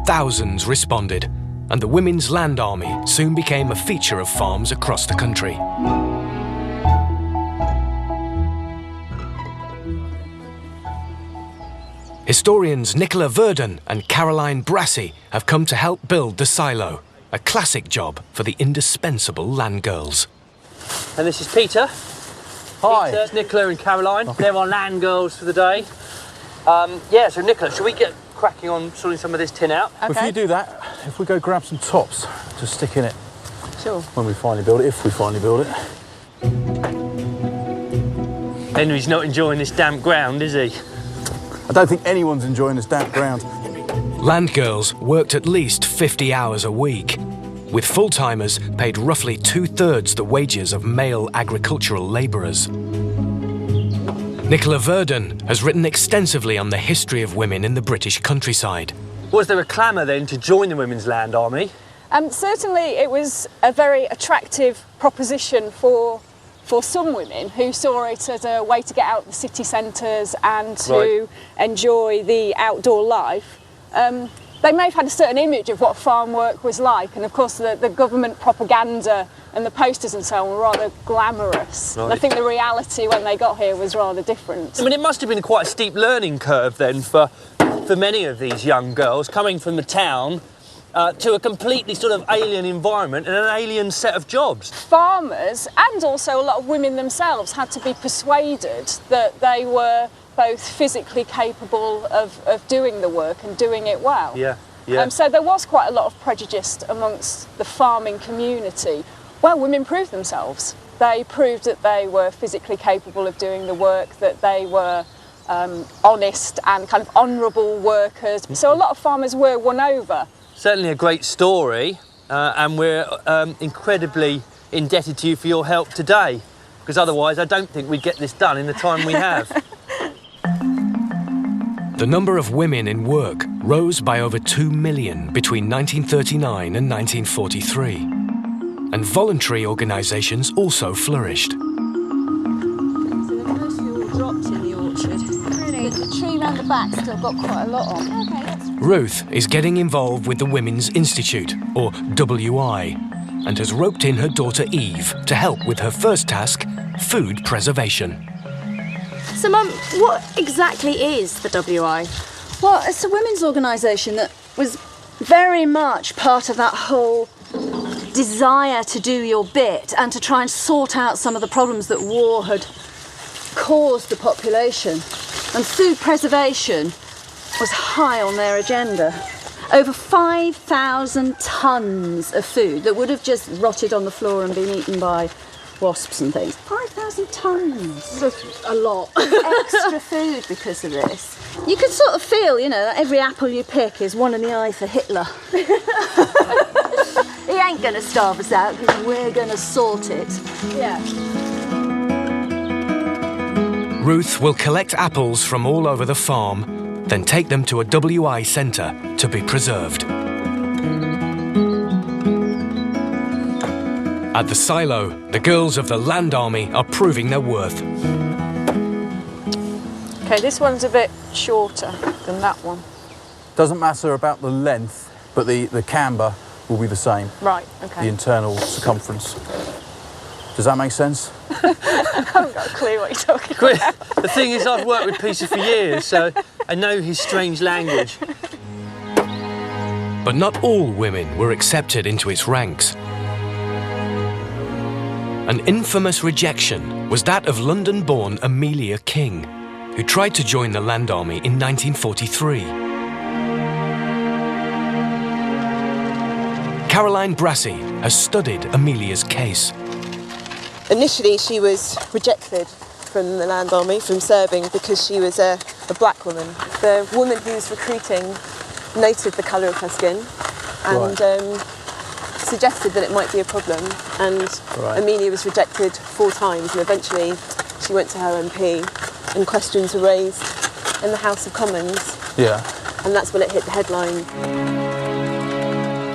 Speaker 2: Thousands responded, and the Women's Land Army soon became a feature of farms across the country. Historians Nicola Verdon and Caroline Brassey have come to help build the silo, a classic job for the indispensable land girls.
Speaker 6: And this is Peter.
Speaker 8: Hi.
Speaker 6: Peter, Nicola and Caroline. They're our land girls for the day. So Nicola, shall we get cracking on sorting some of this tin out?
Speaker 8: If you do that, if we go grab some tops to stick in it.
Speaker 11: Sure.
Speaker 8: When we finally build it, if we finally build it.
Speaker 6: Henry's not enjoying this damp ground, is he?
Speaker 3: I don't think anyone's enjoying this damp ground.
Speaker 2: Land girls worked at least 50 hours a week, with full-timers paid roughly 2/3 the wages of male agricultural labourers. Nicola Verdon has written extensively on the history of women in the British countryside.
Speaker 6: Was there a clamour then to join the Women's Land Army?
Speaker 14: Certainly it was a very attractive proposition for some women who saw it as a way to get out of the city centres and to enjoy the outdoor life. They may have had a certain image of what farm work was like, and of course the government propaganda and the posters and so on were rather glamorous. And I think the reality when they got here was rather different.
Speaker 6: I mean, it must have been quite a steep learning curve then for many of these young girls coming from the town to a completely sort of alien environment and an alien set of jobs.
Speaker 14: Farmers, and also a lot of women themselves, had to be persuaded that they were both physically capable of doing the work and doing it well. So there was quite a lot of prejudice amongst the farming community. Well, women proved themselves. They proved that they were physically capable of doing the work, that they were honest and kind of honourable workers. So a lot of farmers were won over.
Speaker 6: Certainly a great story, and we're incredibly indebted to you for your help today, because otherwise I don't think we'd get this done in the time we have.
Speaker 2: The number of women in work rose by over 2 million between 1939 and 1943, and voluntary organisations also flourished.
Speaker 4: So the mostly all dropped in the orchard. Really? The tree round the back still got quite a lot on. Okay, that's...
Speaker 2: Ruth is getting involved with the Women's Institute, or WI, and has roped in her daughter Eve to help with her first task, food preservation.
Speaker 11: So, Mum, what exactly is the WI?
Speaker 4: Well, it's a women's organisation that was very much part of that whole desire to do your bit and to try and sort out some of the problems that war had caused the population. And food preservation was high on their agenda. Over 5,000 tonnes of food that would have just rotted on the floor and been eaten by wasps and things. 5,000 tonnes.
Speaker 11: That's a lot.
Speaker 4: Extra food because of this. You can sort of feel, you know, that every apple you pick is one in the eye for Hitler. He ain't going to starve us out because we're going to sort it.
Speaker 14: Yeah.
Speaker 2: Ruth will collect apples from all over the farm, then take them to a WI centre to be preserved. At the silo, the girls of the Land Army are proving their worth.
Speaker 14: Okay, this one's a bit shorter than that one.
Speaker 3: Doesn't matter about the length, but the camber will be the same.
Speaker 14: Right, okay.
Speaker 3: The internal circumference. Does that make sense?
Speaker 14: I haven't got a clue what you're talking about.
Speaker 6: The thing is, I've worked with Peter for years, so I know his strange language.
Speaker 2: But not all women were accepted into its ranks. An infamous rejection was that of London-born Amelia King, who tried to join the Land Army in 1943. Caroline Brassey has studied Amelia's case.
Speaker 15: Initially, she was rejected from the Land Army, from serving, because she was a black woman. The woman who was recruiting noted the colour of her skin and suggested that it might be a problem. And Amelia was rejected 4 times, and eventually she went to her MP and questions were raised in the House of Commons.
Speaker 3: Yeah.
Speaker 15: And that's when it hit the headline.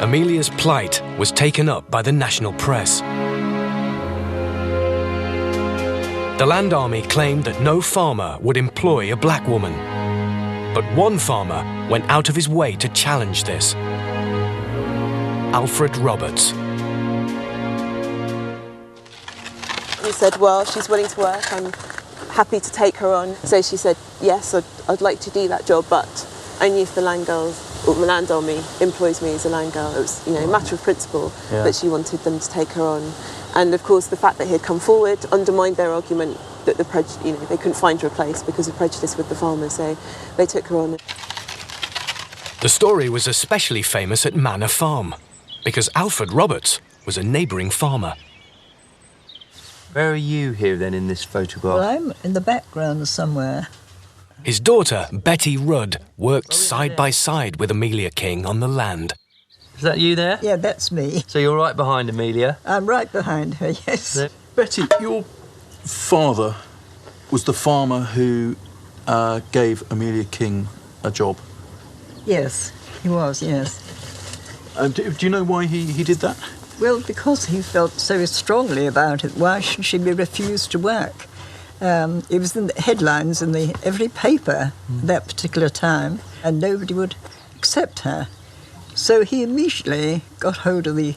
Speaker 2: Amelia's plight was taken up by the national press. The Land Army claimed that no farmer would employ a black woman. But one farmer went out of his way to challenge this. Alfred Roberts.
Speaker 15: He said, well, she's willing to work, I'm happy to take her on. So she said, yes, I'd I'd like to do that job, but only if the land girls or the land army employs me as a land girl. It was, you know, a matter of principle that she wanted them to take her on. And of course, the fact that he had come forward undermined their argument that they couldn't find her a place because of prejudice with the farmers. So they took her on.
Speaker 2: The story was especially famous at Manor Farm because Alfred Roberts was a neighbouring farmer.
Speaker 7: Where are you here then in this photograph?
Speaker 16: Well, I'm in the background somewhere.
Speaker 2: His daughter, Betty Rudd, worked side by side with Amelia King on the land.
Speaker 7: Is that you there?
Speaker 16: Yeah, that's me.
Speaker 7: So you're right behind Amelia?
Speaker 16: I'm right behind her, yes.
Speaker 13: Betty, your father was the farmer who gave Amelia King a job.
Speaker 16: Yes, he was, yes.
Speaker 13: Do you know why he did that?
Speaker 16: Well, because he felt so strongly about it. Why should she be refused to work? It was in the headlines in every paper at that particular time, and nobody would accept her. So he immediately got hold of the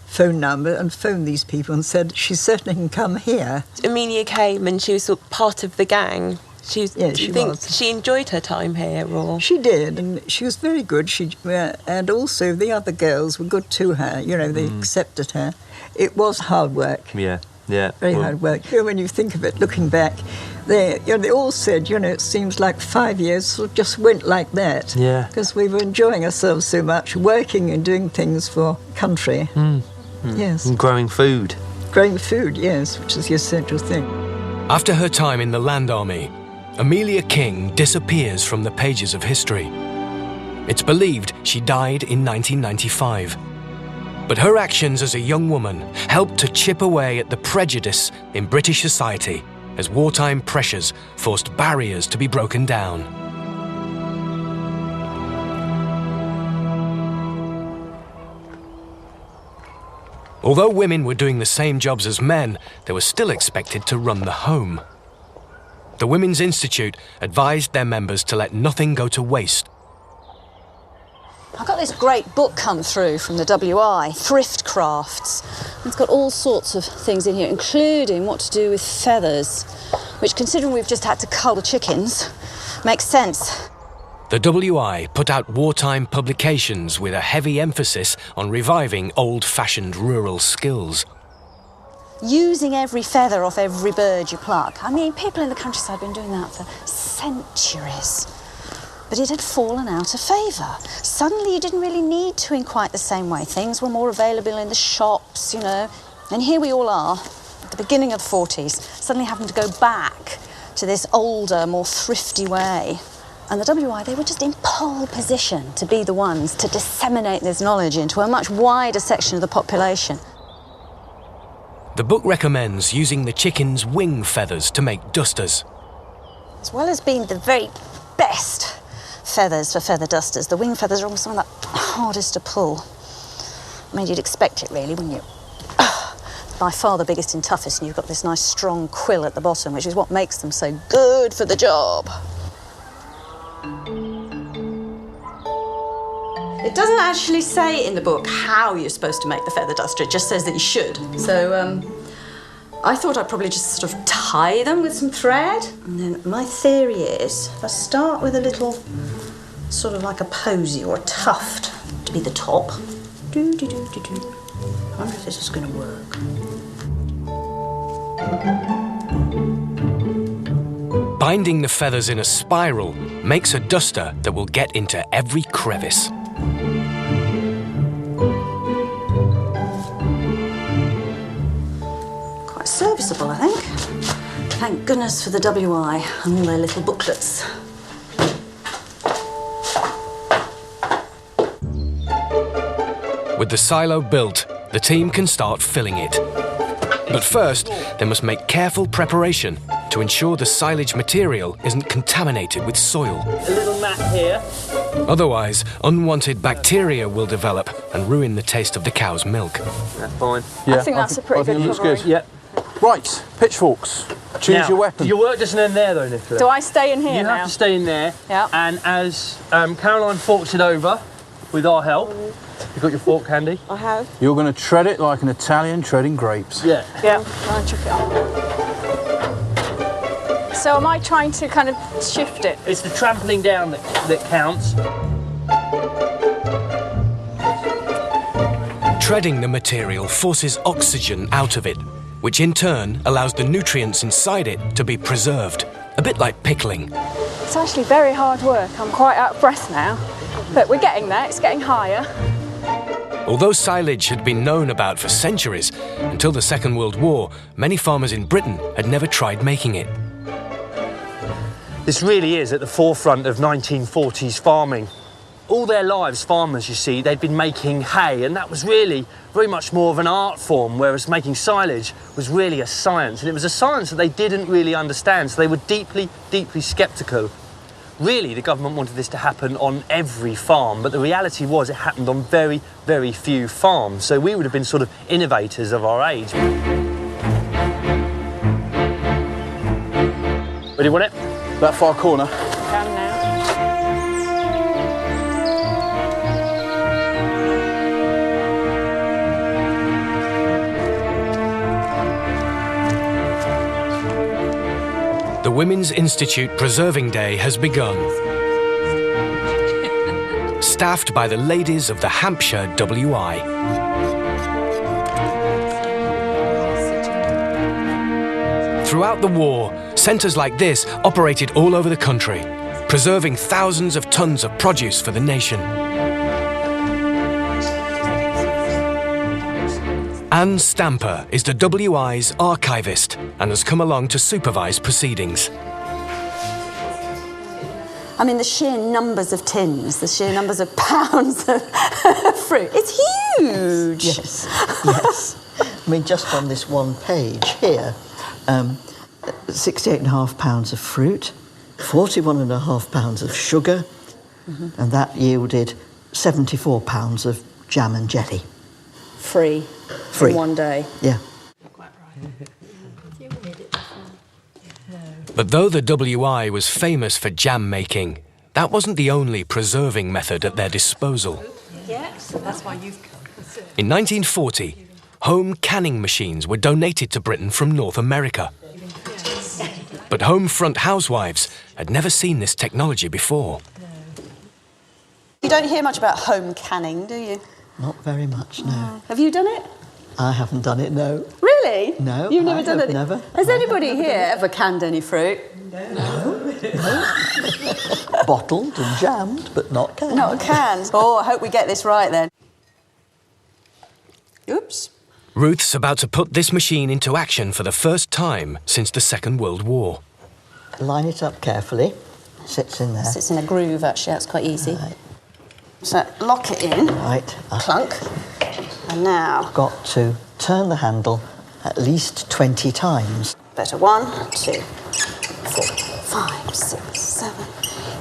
Speaker 16: phone number and phoned these people and said, she certainly can come here.
Speaker 15: Amelia came and she was sort of part of the gang. Do you think she enjoyed her time here, or...?
Speaker 16: She did, and she was very good. And also the other girls were good to her. You know, they accepted her. It was hard work.
Speaker 7: Yeah.
Speaker 16: Very hard work. You know, when you think of it, looking back, they all said, you know, it seems like 5 years sort of just went like that.
Speaker 7: Yeah.
Speaker 16: Because we were enjoying ourselves so much, working and doing things for country. Yes.
Speaker 7: And growing food.
Speaker 16: Growing food, yes, which is the essential thing.
Speaker 2: After her time in the Land Army, Amelia King disappears from the pages of history. It's believed she died in 1995. But her actions as a young woman helped to chip away at the prejudice in British society as wartime pressures forced barriers to be broken down. Although women were doing the same jobs as men, they were still expected to run the home. The Women's Institute advised their members to let nothing go to waste.
Speaker 4: I got this great book come through from the WI, Thrift Crafts. It's got all sorts of things in here, including what to do with feathers, which, considering we've just had to cull the chickens, makes sense.
Speaker 2: The WI put out wartime publications with a heavy emphasis on reviving old-fashioned rural skills.
Speaker 4: Using every feather off every bird you pluck. I mean, people in the countryside have been doing that for centuries. But it had fallen out of favour. Suddenly you didn't really need to in quite the same way. Things were more available in the shops, you know. And here we all are, at the beginning of the 40s, suddenly having to go back to this older, more thrifty way. And the WI, they were just in pole position to be the ones to disseminate this knowledge into a much wider section of the population.
Speaker 2: The book recommends using the chicken's wing feathers to make dusters.
Speaker 4: As well as being the very best feathers for feather dusters, the wing feathers are almost some of the hardest to pull. I mean, you'd expect it really, wouldn't you? By far the biggest and toughest, and you've got this nice strong quill at the bottom, which is what makes them so good for the job. It doesn't actually say in the book how you're supposed to make the feather duster, it just says that you should. So I thought I'd probably just sort of tie them with some thread. And then my theory is, if I start with a little, sort of like a posy or a tuft to be the top. I wonder if this is going to work.
Speaker 2: Binding the feathers in a spiral makes a duster that will get into every crevice.
Speaker 4: Quite serviceable, I think. Thank goodness for the WI and all their little booklets.
Speaker 2: With the silo built, the team can start filling it. But first, they must make careful preparation to ensure the silage material isn't contaminated with soil.
Speaker 6: A little mat here.
Speaker 2: Otherwise, unwanted bacteria will develop and ruin the taste of the cow's milk.
Speaker 7: That's fine.
Speaker 14: I think that's a pretty good covering.
Speaker 7: Yep.
Speaker 3: Right, pitchforks. Choose your weapon.
Speaker 7: Your work doesn't end there, though, Nicola.
Speaker 14: Do I stay in here
Speaker 7: You
Speaker 14: now?
Speaker 7: have to stay in there.
Speaker 14: Yeah.
Speaker 7: And as Caroline forks it over, with our help, you got your fork handy?
Speaker 15: I have.
Speaker 3: You're going to tread it like an Italian treading grapes.
Speaker 7: Yeah.
Speaker 14: Yeah, try and chuck it on. So am I trying to kind of shift it?
Speaker 7: It's the trampling down that counts.
Speaker 2: Treading the material forces oxygen out of it, which in turn allows the nutrients inside it to be preserved, a bit like pickling.
Speaker 14: It's actually very hard work. I'm quite out of breath now, but we're getting there. It's getting higher.
Speaker 2: Although silage had been known about for centuries, until the Second World War, many farmers in Britain had never tried making it.
Speaker 7: This really is at the forefront of 1940s farming. All their lives, farmers, you see, they'd been making hay, and that was really very much more of an art form, whereas making silage was really a science. And it was a science that they didn't really understand, so they were deeply, deeply sceptical. Really, the government wanted this to happen on every farm, but the reality was it happened on very, very few farms. So we would have been sort of innovators of our age. Ready, want it?
Speaker 3: That far corner.
Speaker 14: Can now.
Speaker 2: The Women's Institute Preserving Day has begun. Staffed by the ladies of the Hampshire WI. Throughout the war, centres like this operated all over the country, preserving thousands of tons of produce for the nation. Anne Stamper is the WI's archivist and has come along to supervise proceedings.
Speaker 4: I mean, the sheer numbers of tins, the sheer numbers of pounds of fruit, it's huge!
Speaker 16: Yes, yes. I mean, just on this one page here, 68.5 pounds of fruit, 41.5 pounds of sugar, and that yielded 74 pounds of jam and jelly.
Speaker 4: Free. In one day.
Speaker 16: Yeah.
Speaker 2: But though the WI was famous for jam making, that wasn't the only preserving method at their disposal.
Speaker 10: Yes, that's why you've come.
Speaker 2: In 1940, home canning machines were donated to Britain from North America. But home front housewives had never seen this technology before.
Speaker 4: You don't hear much about home canning, do you?
Speaker 16: Not very much, no.
Speaker 4: Have you done it?
Speaker 16: I haven't done it, no.
Speaker 4: Really?
Speaker 16: No,
Speaker 4: You've never done it?
Speaker 16: Never.
Speaker 4: Has anybody here ever canned any fruit?
Speaker 16: No. Bottled and jammed, but not canned.
Speaker 4: Not canned. Oh, I hope we get this right then. Oops.
Speaker 2: Ruth's about to put this machine into action for the first time since the Second World War.
Speaker 16: Line it up carefully. Sits in there.
Speaker 4: Sits in a groove, actually. That's quite easy.
Speaker 16: Right.
Speaker 4: So lock it in.
Speaker 16: Right.
Speaker 4: Clunk. And now...
Speaker 16: Got to turn the handle at least 20 times.
Speaker 4: Better. 1, 2, 4, 5, 6, 7,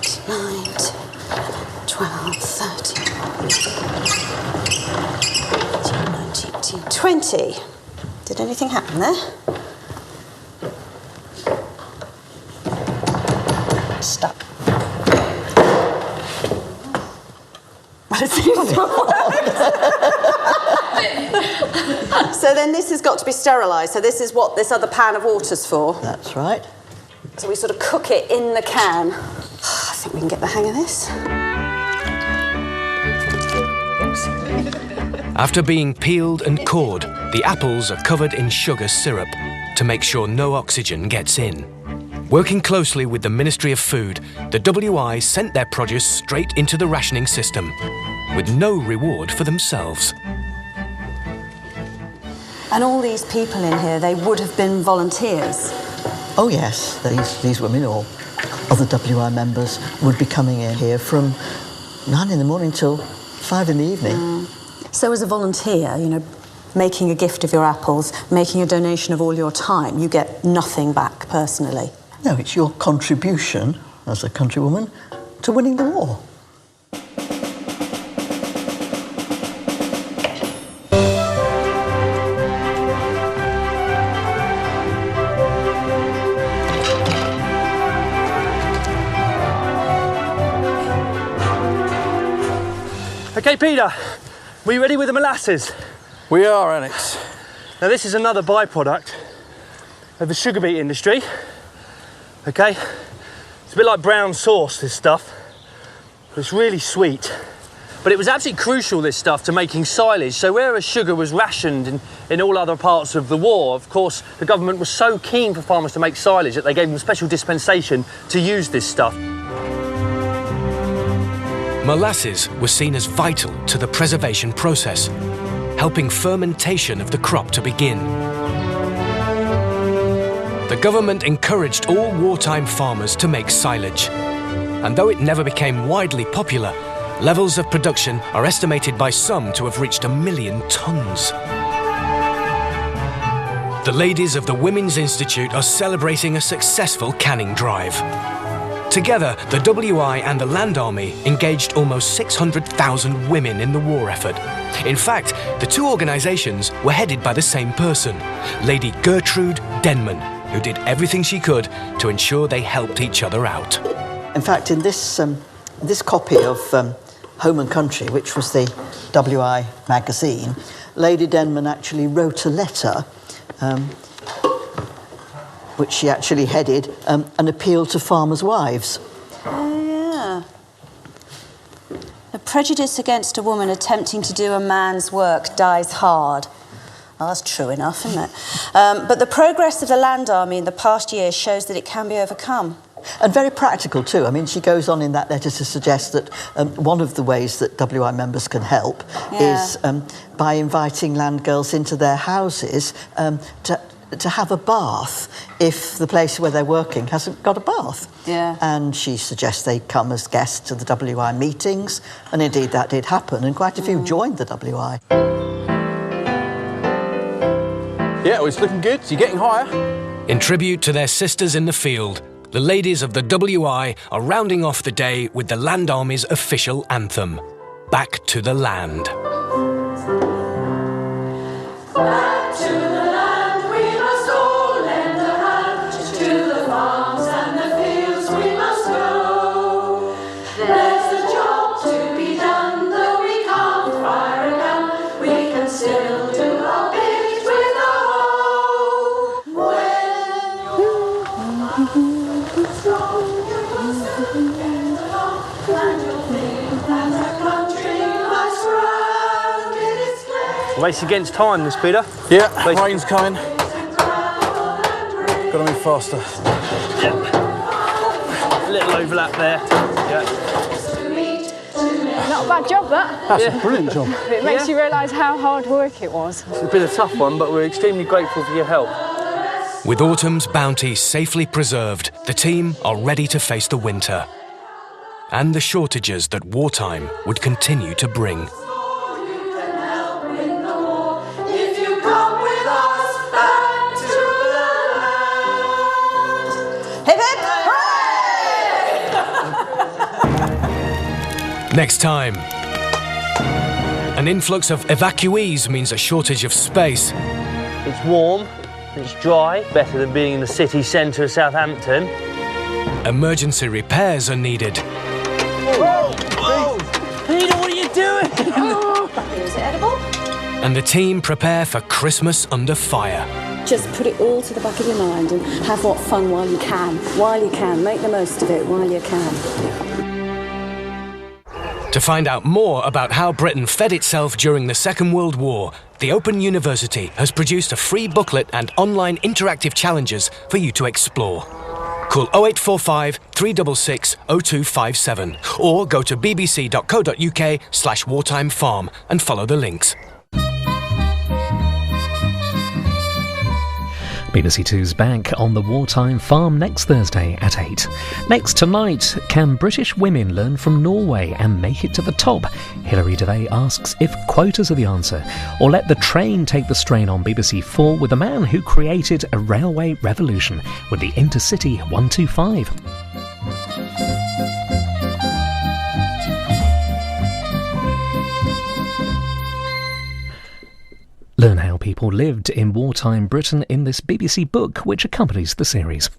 Speaker 4: 8, 9, 10, 12, 13, 19, 20. Did anything happen there? Stuck. Well, it seems to have worked. So then this has got to be sterilised. So this is what this other pan of water's for.
Speaker 16: That's right.
Speaker 4: So we sort of cook it in the can. I think we can get the hang of this.
Speaker 2: After being peeled and cored, the apples are covered in sugar syrup to make sure no oxygen gets in. Working closely with the Ministry of Food, the WI sent their produce straight into the rationing system, with no reward for themselves.
Speaker 4: And all these people in here, they would have been volunteers.
Speaker 16: Oh yes, these women or other WI members would be coming in here from 9 in the morning till 5 in the evening.
Speaker 4: So as a volunteer, you know, making a gift of your apples, making a donation of all your time, you get nothing back personally.
Speaker 16: No, it's your contribution as a countrywoman to winning the war.
Speaker 7: OK, Peter, we ready with the molasses?
Speaker 3: We are, Alex.
Speaker 7: Now, this is another byproduct of the sugar beet industry. Okay? It's a bit like brown sauce, this stuff. It's really sweet. But it was absolutely crucial, this stuff, to making silage. So whereas sugar was rationed in all other parts of the war, of course, the government was so keen for farmers to make silage that they gave them special dispensation to use this stuff.
Speaker 2: Molasses was seen as vital to the preservation process, helping fermentation of the crop to begin. The government encouraged all wartime farmers to make silage. And though it never became widely popular, levels of production are estimated by some to have reached 1 million tons. The ladies of the Women's Institute are celebrating a successful canning drive. Together, the WI and the Land Army engaged almost 600,000 women in the war effort. In fact, the two organisations were headed by the same person, Lady Gertrude Denman, who did everything she could to ensure they helped each other out.
Speaker 17: In fact, in this copy of Home and Country, which was the WI magazine, Lady Denman actually wrote a letter, which she actually headed, an appeal to farmers' wives.
Speaker 4: Oh, yeah. The prejudice against a woman attempting to do a man's work dies hard. Well, that's true enough, isn't it? But the progress of the Land Army in the past years shows that it can be overcome.
Speaker 17: And very practical too. I mean, she goes on in that letter to suggest that one of the ways that WI members can help is by inviting land girls into their houses to have a bath if the place where they're working hasn't got a bath.
Speaker 4: Yeah.
Speaker 17: And she suggests they come as guests to the WI meetings, and indeed that did happen, and quite a few joined the WI.
Speaker 3: Yeah, well, it's looking good. So you're getting higher.
Speaker 2: In tribute to their sisters in the field, the ladies of the WI are rounding off the day with the Land Army's official anthem, Back to the Land.
Speaker 18: Back to the land, we must all lend a hand. To the farms and the fields we must go. There's a job to be done, though we can't fire a gun. We can still do our bit with a hoe.
Speaker 7: Race against time, this, Peter.
Speaker 3: Yeah, rain's coming. Gotta move faster.
Speaker 7: Yeah. A little overlap there. Yeah.
Speaker 14: Not a bad job, that.
Speaker 3: That's a brilliant job.
Speaker 14: It makes you realise how hard work it was.
Speaker 7: It's been a tough one, but we're extremely grateful for your help.
Speaker 2: With autumn's bounty safely preserved, the team are ready to face the winter and the shortages that wartime would continue to bring. Next time, an influx of evacuees means a shortage of space.
Speaker 7: It's warm, it's dry, better than being in the city centre of Southampton.
Speaker 2: Emergency repairs are needed.
Speaker 7: Whoa! Whoa! Peter, what are you doing?
Speaker 4: Is it edible?
Speaker 2: And the team prepare for Christmas under fire.
Speaker 4: Just put it all to the back of your mind and have what fun while you can. While you can. Make the most of it while you can.
Speaker 2: To find out more about how Britain fed itself during the Second World War, the Open University has produced a free booklet and online interactive challenges for you to explore. Call 0845 366 0257 or go to bbc.co.uk/wartimefarm and follow the links.
Speaker 1: BBC Two's back on the Wartime Farm next Thursday at 8. Next tonight, can British women learn from Norway and make it to the top? Hilary Devey asks if quotas are the answer, or let the train take the strain on BBC 4 with a man who created a railway revolution with the Intercity 125. Learn how people lived in wartime Britain in this BBC book which accompanies the series.